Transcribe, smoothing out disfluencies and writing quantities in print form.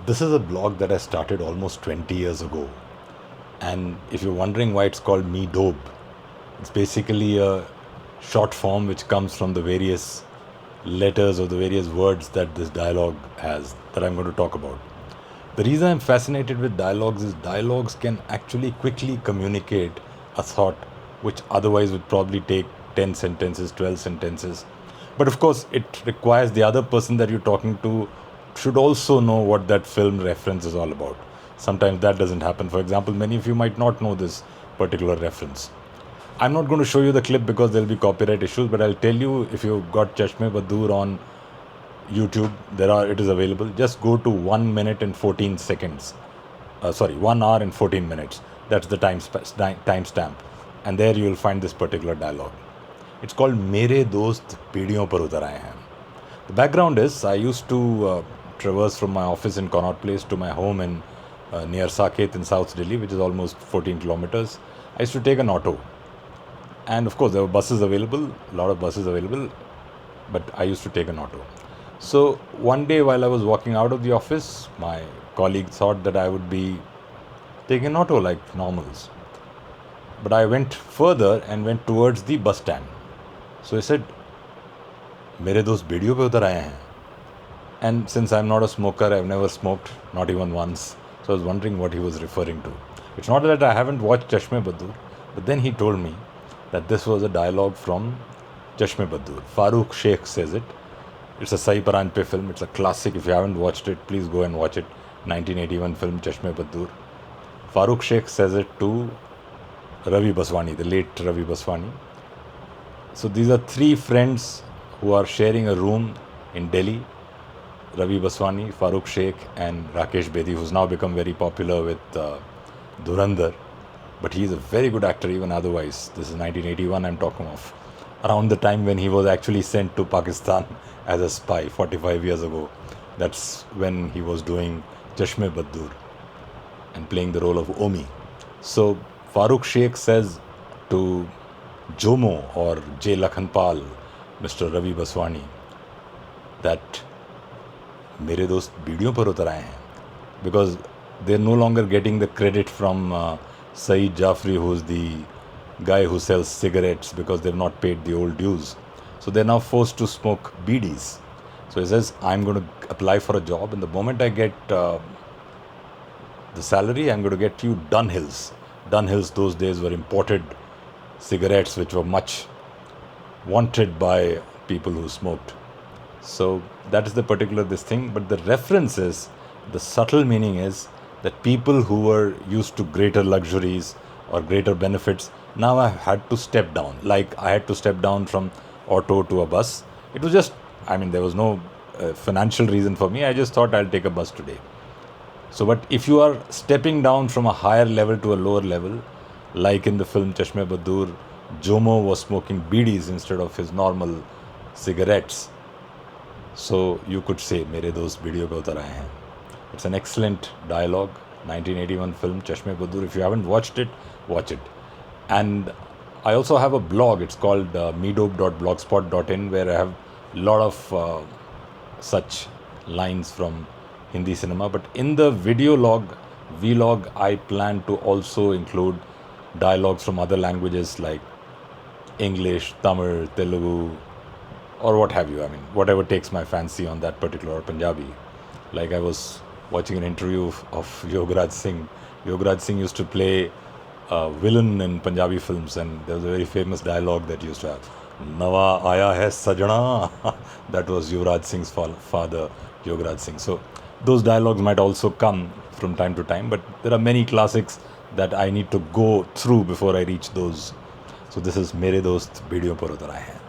This is a blog that I started almost 20 years ago. And if you're wondering why it's called Me Dobe, it's basically a short form which comes from the various letters or the various words that this dialogue has that I'm going to talk about. The reason I'm fascinated with dialogues is dialogues can actually quickly communicate a thought which otherwise would probably take 10 sentences, 12 sentences. But of course, it requires the other person that you're talking to should also know what that film reference is all about. Sometimes that doesn't happen. For example, many of you might not know this particular reference. I'm not going to show you the clip because there'll be copyright issues, but I'll tell you, if you've got Chashme Baddoor on YouTube, it is available. Just go to 1 minute and 14 seconds. 1 hour and 14 minutes. That's the timestamp. And there you will find this particular dialogue. It's called Mere dost beeDiyon par utar aaye hain. The background is I used to traverse from my office in Connaught Place to my home in near Saket in South Delhi, which is almost 14 kilometers. I used to take an auto. And of course, there were buses available, a lot of buses available, but I used to take an auto. So one day while I was walking out of the office, my colleague thought that I would be taking an auto like normals. But I went further and went towards the bus stand. So he said, Mere dost beeDiyon pe utar aaye hain. And since I'm not a smoker, I've never smoked, not even once. So I was wondering what he was referring to. It's not that I haven't watched Chashme Baddoor, but then he told me that this was a dialogue from Chashme Baddoor. Farooque Sheikh says it. It's a Sahi Paran Pe film. It's a classic. If you haven't watched it, please go and watch it. 1981 film Chashme Baddoor. Farooque Sheikh says it to Ravi Baswani, the late Ravi Baswani. So these are three friends who are sharing a room in Delhi. Ravi Baswani, Farooque Sheikh and Rakesh Bedi, who's now become very popular with Dhurandhar. But he's a very good actor even otherwise. This is 1981 I'm talking of. Around the time when he was actually sent to Pakistan as a spy 45 years ago. That's when he was doing Chashme Baddoor and playing the role of Omi. So Farooque Sheikh says to Jomo or J. Lakhanpal, Mr. Ravi Baswani, that Mere dost beeDiyon par utar aaye hain. Because they're no longer getting the credit from Saeed Jafri, who's the guy who sells cigarettes, because they've not paid the old dues. So they're now forced to smoke beedies. So he says, I'm going to apply for a job, and the moment I get the salary, I'm going to get you Dunhills. Dunhills those days were imported cigarettes which were much wanted by people who smoked. So that is the particular this thing. But the reference is, the subtle meaning is that people who were used to greater luxuries or greater benefits now have had to step down. Like I had to step down from auto to a bus. It was just, there was no financial reason for me. I just thought I'll take a bus today. So, but if you are stepping down from a higher level to a lower level, like in the film Chashme Baddoor, Jomo was smoking beedies instead of his normal cigarettes. So you could say, Mere dost beeDiyon pe utar aaye hain. It's an excellent dialogue, 1981 film Chashme Baddoor. If you haven't watched it, watch it. And I also have a blog. It's called medobe.blogspot.in, where I have a lot of such lines from Hindi cinema. But in the vlog, I plan to also include dialogues from other languages like English, Tamil, Telugu, or what have you. Whatever takes my fancy on that particular, or Punjabi. Like I was watching an interview of Yograj Singh. Yograj Singh used to play a villain in Punjabi films, and there was a very famous dialogue that used to have, Nawa aaya hai sajna. That was Yuvraj Singh's father, Yograj Singh. So those dialogues might also come from time to time, but there are many classics that I need to go through before I reach those. So this is Mere dost beeDiyon par utar aaye hain.